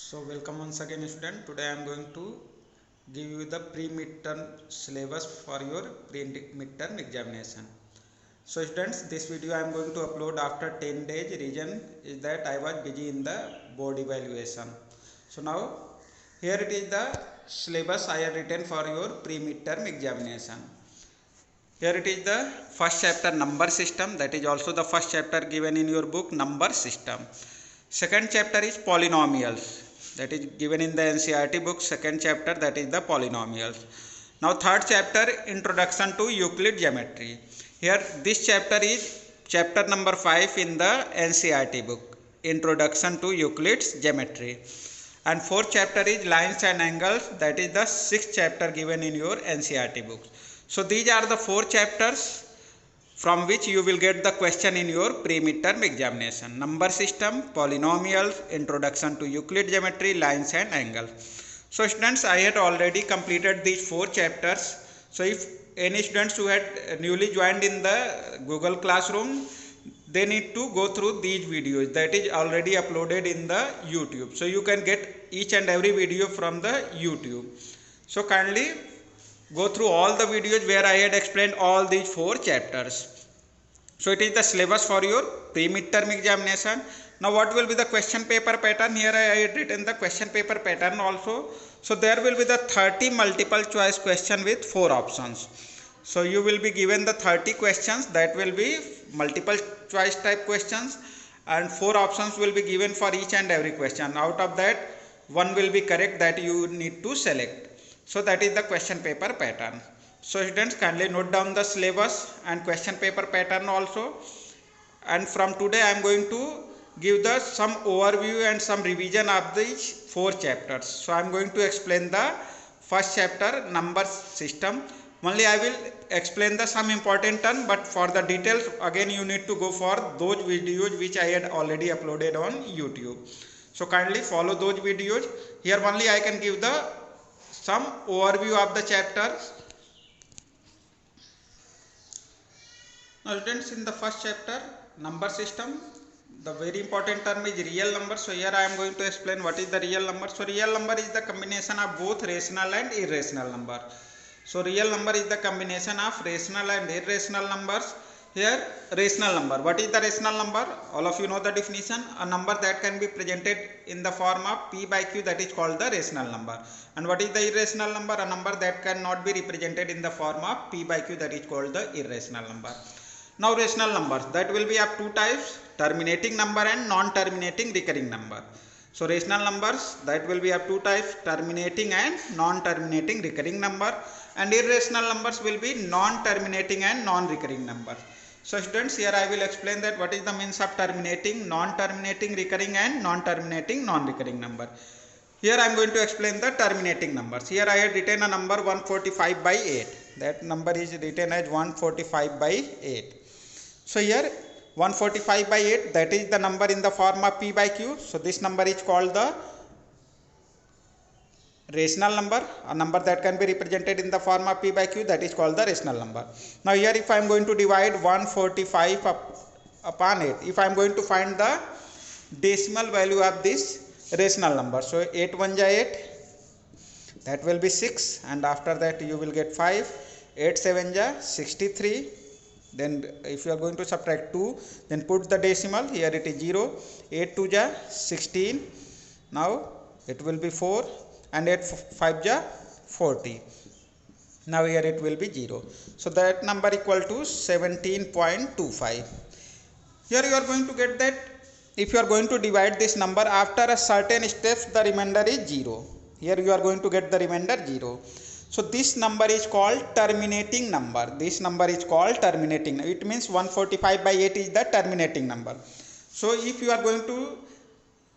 So welcome once again student. Today I am going to give you the pre-midterm syllabus for your pre-midterm examination. So students, this video I am going to upload after 10 days. Reason is that I was busy in the board evaluation. So now here it is the syllabus I have written for your pre-midterm examination. Here it is the first chapter, number system. That is also the first chapter given in your book, number system. Second chapter is polynomials. That is given in the NCERT book, second chapter, that is the polynomials. Now third chapter, introduction to Euclid geometry. Here this chapter is chapter number 5 in the NCERT book, introduction to Euclid's geometry. And fourth chapter is lines and angles. That is the sixth chapter given in your NCERT books. So these are the four chapters from which you will get the question in your pre-midterm examination. Number system, polynomials, introduction to Euclid geometry, lines and angles. So students, I had already completed these four chapters. So if any students who had newly joined in the Google Classroom, they need to go through these videos that is already uploaded in the YouTube. So you can get each and every video from the YouTube. So kindly go through all the videos where I had explained all these four chapters. So it is the syllabus for your pre-midterm examination. Now what will be the question paper pattern? Here I had written the question paper pattern also. So there will be the 30 multiple choice question with 4 options. So you will be given the 30 questions, that will be multiple choice type questions, and 4 options will be given for each and every question. Out of that, one will be correct, that you need to select. So that is the question paper pattern. So students, kindly note down the syllabus and question paper pattern also. And from today I am going to give the some overview and some revision of these 4 chapters. So I am going to explain the first chapter, number system. Only I will explain the some important term, but for the details again you need to go for those videos which I had already uploaded on YouTube. So kindly follow those videos. Here only I can give the some overview of the chapters. Now students, in the first chapter, number system, the very important term is real number. So here I am going to explain what is the real number. So real number is the combination of both rational and irrational number. So real number is the combination of rational and irrational numbers. Here rational number. What is the rational number? All of you know the definition. A number that can be presented in the form of p by q, that is called the rational number. And what is the irrational number? A number that cannot be represented in the form of p by q, that is called the irrational number. Now rational numbers, that will be of two types, terminating number and non-terminating recurring number. So rational numbers, that will be of two types, terminating and non-terminating recurring number. And irrational numbers will be non-terminating and non-recurring numbers. So students, here I will explain that what is the means of terminating, non-terminating recurring and non-terminating non-recurring number. Here I am going to explain the terminating numbers. Here I had written a number 145 by 8. That number is written as 145 by 8. So here 145 by 8, that is the number in the form of p by q. So this number is called the rational number, a number that can be represented in the form of p by q, that is called the rational number. Now here if I am going to divide 145 upon 8, if I am going to find the decimal value of this rational number, so 8 1 ja 8, that will be 6, and after that you will get 5, 8 7 ja 63. Then if you are going to subtract 2, then put the decimal, here it is 0, 8 2 ja 16, now it will be 4, and 8 5 ja 40. Now here it will be 0. So that number equal to 17.25. Here you are going to get that if you are going to divide this number after a certain steps, the remainder is 0. Here you are going to get the remainder 0. So this number is called terminating number. This number is called terminating. It means 145 by 8 is the terminating number. So if you are going to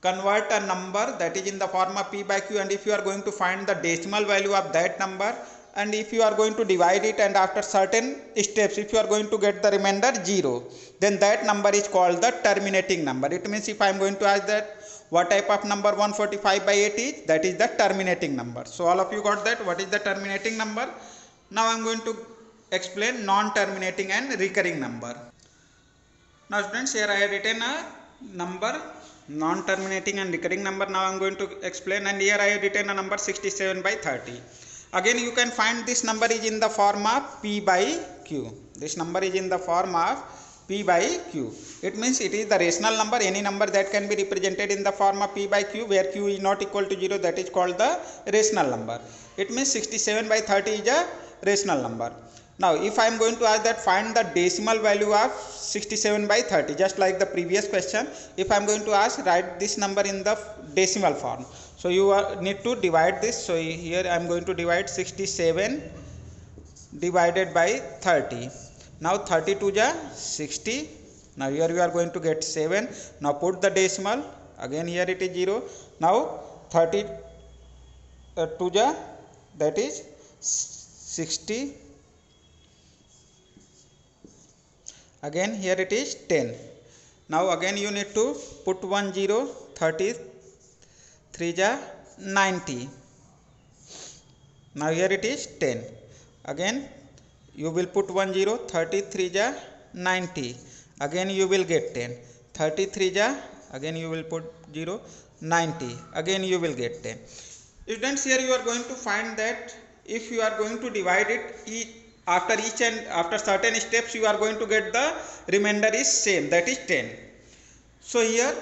convert a number that is in the form of p by q, and if you are going to find the decimal value of that number, and if you are going to divide it, and after certain steps if you are going to get the remainder 0, then that number is called the terminating number. It means if I am going to ask that what type of number 145 by 8 is, that is the terminating number. So all of you got that, what is the terminating number. Now I am going to explain non-terminating and recurring number. Now students, here I have written a number non-terminating and recurring number now I am going to explain, and here I have written a number 67 by 30. Again you can find this number is in the form of P by Q. This number is in the form of P by Q. It means it is the rational number. Any number that can be represented in the form of P by Q, where Q is not equal to 0, that is called the rational number. It means 67 by 30 is a rational number. Now if I am going to ask that find the decimal value of 67 by 30, just like the previous question, if I am going to ask write this number in the decimal form, so you need to divide this. So here I am going to divide 67 divided by 30. Now 32 ja 60. Now here you are going to get 7. Now put the decimal, again here it is 0. Now 32 ja, that is 60. Again here it is 10. Now again you need to put 1 0. 33 ja 90. Now here it is 10. Again you will put 1 0. 33 ja 90. Again you will get 10. 33 ja, again you will put 0. 90. Again you will get 10. Students, here you are going to find that if you are going to divide it after each and after certain steps, you are going to get the remainder is same, that is 10. So here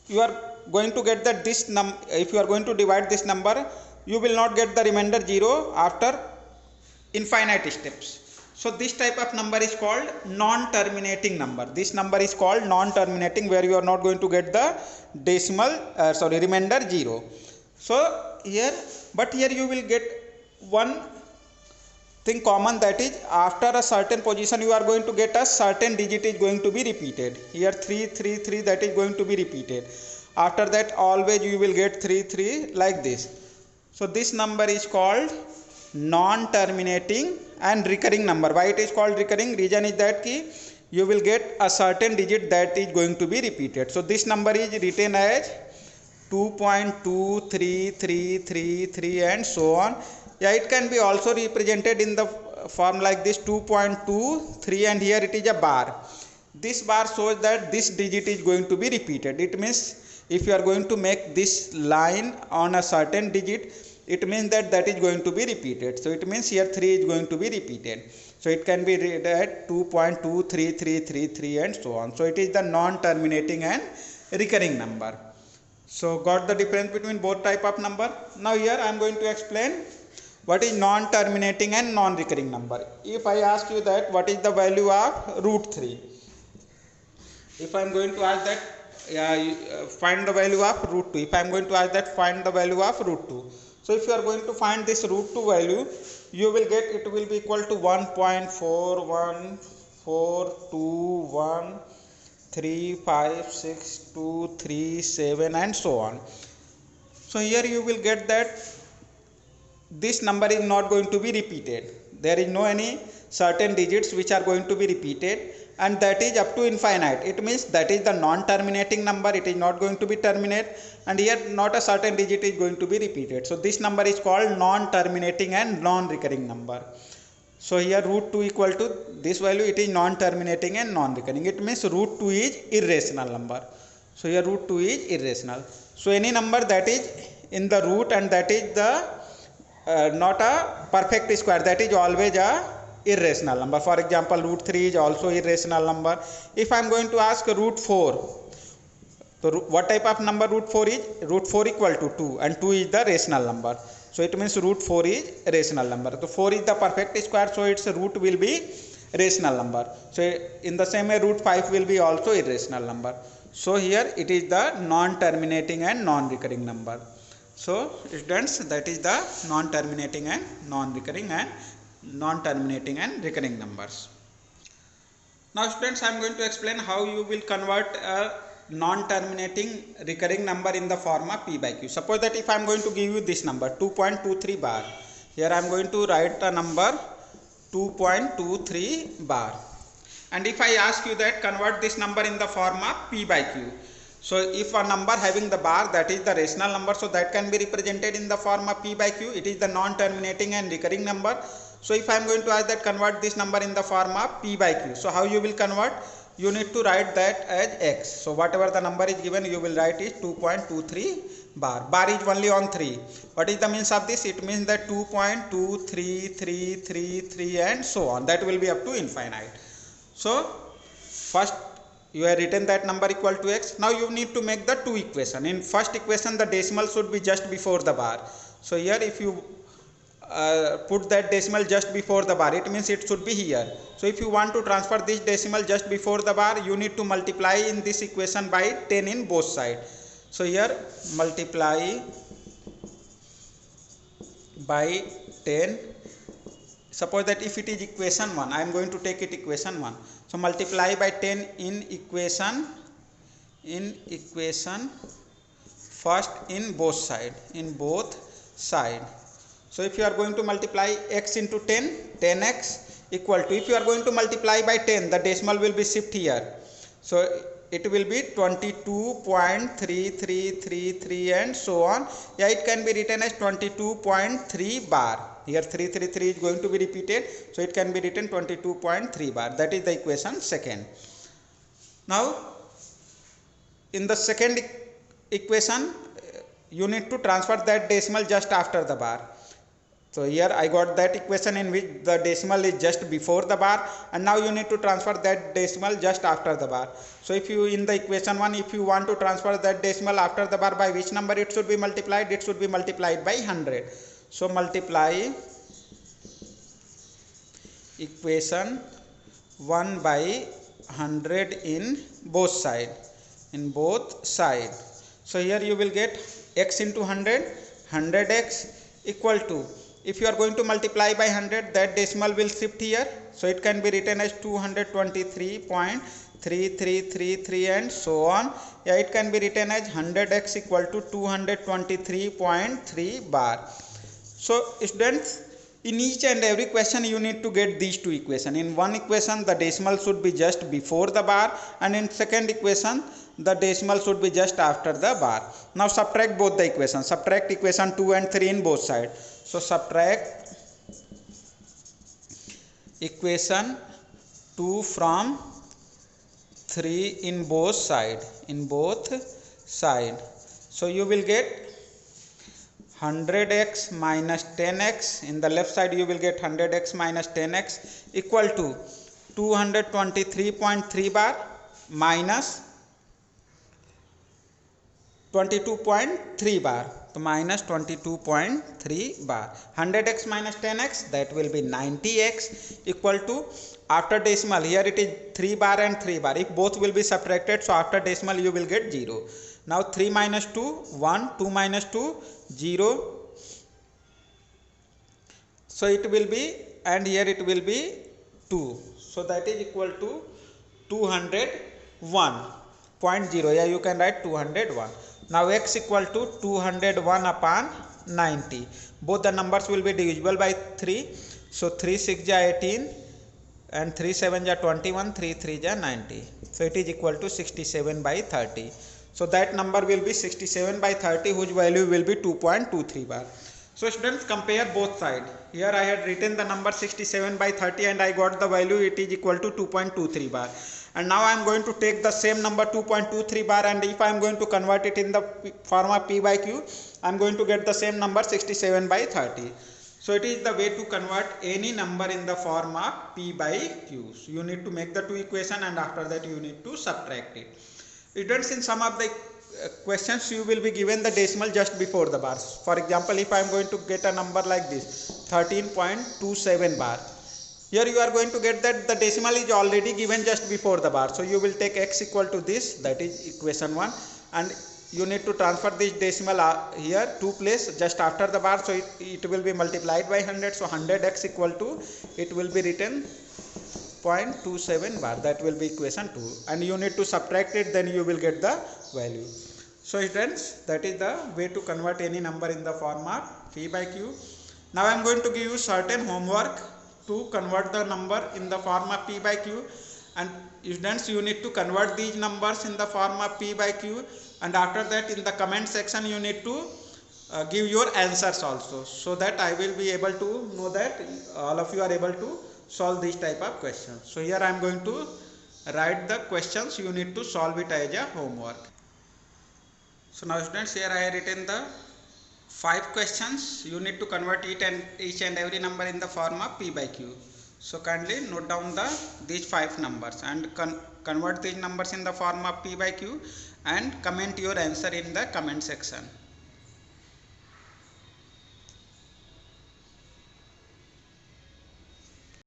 you are going to get that this if you are going to divide this number, you will not get the remainder 0 after infinite steps. So this type of number is called non-terminating number. This number is called non-terminating, where you are not going to get the decimal remainder 0. So here, but here you will get one thing common, that is after a certain position you are going to get a certain digit is going to be repeated. Here 3 3 3, that is going to be repeated. After that always you will get 3 3 like this. So this number is called non-terminating and recurring number. Why it is called recurring? Reason is that you will get a certain digit that is going to be repeated. So this number is written as 2.2333 and so on. Yeah, it can be also represented in the form like this 2.23, and here it is a bar. This bar shows that this digit is going to be repeated. It means if you are going to make this line on a certain digit, it means that that is going to be repeated. So it means here 3 is going to be repeated. So it can be read at 2.23333 and so on. So it is the non-terminating and recurring number. So got the difference between both type of number. Now here I am going to explain what is non-terminating and non-recurring number. If I ask you that what is the value of root 3, if I am going to ask that find the value of root 2, if I am going to ask that find the value of root 2, so if you are going to find this root 2 value, you will get it will be equal to 1.41421356237 and so on. So here you will get that this number is not going to be repeated. There is no any certain digits which are going to be repeated, and that is up to infinite. It means that is the non-terminating number. It is not going to be terminate, and here not a certain digit is going to be repeated. So this number is called non-terminating and non-recurring number. So here root 2 equal to this value, it is non-terminating and non-recurring. It means root 2 is irrational number. So here root 2 is irrational. So any number that is in the root and that is the not a perfect square, that is always a irrational number. For example, root 3 is also irrational number. If I am going to ask root 4, so what type of number root 4 is? Root 4 equal to 2, and 2 is the rational number. So it means root 4 is rational number. So 4 is the perfect square, so its root will be rational number. So in the same way root 5 will be also irrational number. So here it is the non-terminating and non-recurring number. So students, that is the non-terminating and non-recurring and non-terminating and recurring numbers. Now students, I am going to explain how you will convert a non-terminating recurring number in the form of P by Q. Suppose that if I am going to give you this number 2.23 bar, here I am going to write a number 2.23 bar, and if I ask you that convert this number in the form of P by Q. So if a number having the bar, that is the rational number, so that can be represented in the form of P by Q. It is the non-terminating and recurring number. So if I am going to ask that convert this number in the form of P by Q, so how you will convert? you need to write that as x. So whatever the number is given, you will write is 2.23 bar. Bar is only on 3. What is the means of this? It means that 2.23333 and so on. That will be up to infinite. So first you have written that number equal to x. Now you need to make the two equation. In first equation, the decimal should be just before the bar. So here if you put that decimal just before the bar, it means it should be here. So if you want to transfer this decimal just before the bar, you need to multiply in this equation by 10 in both sides. So here multiply by 10. Suppose that if it is equation 1, I am going to take it equation 1. So multiply by 10 in equation first in both side. So if you are going to multiply x into 10, 10x equal to, if you are going to multiply by 10, the decimal will be shift here. So it will be 22.3333 and so on. Yeah, it can be written as 22.3 bar. Here 333 is going to be repeated. So it can be written 22.3 bar. That is the equation second. Now in the second equation, you need to transfer that decimal just after the bar. So here I got that equation in which the decimal is just before the bar, and now you need to transfer that decimal just after the bar. So if you in the equation 1, if you want to transfer that decimal after the bar, by which number it should be multiplied? It should be multiplied by 100. So multiply equation 1 by 100 in both sides. So here you will get x into 100, 100x equal to, if you are going to multiply by 100, that decimal will shift here. So it can be written as 223.3333 and so on. Yeah, it can be written as 100x equal to 223.3 bar. So students, in each and every question you need to get these two equations. In one equation, the decimal should be just before the bar, and in second equation, the decimal should be just after the bar. Now subtract both the equations. Subtract equation 2 and 3 in both sides. So subtract equation 2 from 3 in both sides. So you will get 100x minus 10x. In the left side you will get 100x minus 10x equal to 223.3 bar minus 22.3 bar. So minus 22.3 bar. 100x minus 10x, that will be 90x equal to, after decimal, here it is 3 bar and 3 bar. If both will be subtracted, so after decimal you will get 0. Now 3 minus 2, 1, 2 minus 2, 0. So it will be, and here it will be 2. So that is equal to 201.0. Yeah, you can write 201. Now x equal to 201 upon 90. Both the numbers will be divisible by 3. So 3 6 ja 18 and 3 7 ja 21, 3 3 ja 90. So it is equal to 67 by 30. So that number will be 67 by 30, whose value will be 2.23 bar. So students, compare both sides. Here I had written the number 67 by 30 and I got the value, it is equal to 2.23 bar. And now I am going to take the same number 2.23 bar, and if I am going to convert it in the form of p by q, I am going to get the same number 67 by 30. So it is the way to convert any number in the form of p by q. So you need to make the two equation, and after that you need to subtract it. Students, in some of the questions you will be given the decimal just before the bars. For example, if I am going to get a number like this, 13.27 bar. Here you are going to get that the decimal is already given just before the bar. So you will take x equal to this, that is equation 1, and you need to transfer this decimal here to place just after the bar. So it will be multiplied by 100. So 100x equal to, it will be written 0.27 bar. That will be equation 2, and you need to subtract it, then you will get the value. So friends, that is the way to convert any number in the form of p by q. Now I am going to give you certain homework to convert the number in the form of p by q, and students, you need to convert these numbers in the form of p by q, and after that in the comment section you need to give your answers also, so that I will be able to know that all of you are able to solve this type of questions. So here I am going to write the questions. You need to solve it as a homework. So now students, here I have written the 5 questions. You need to convert it and each and every number in the form of p by q. So kindly note down these 5 numbers and convert these numbers in the form of p by q and comment your answer in the comment section.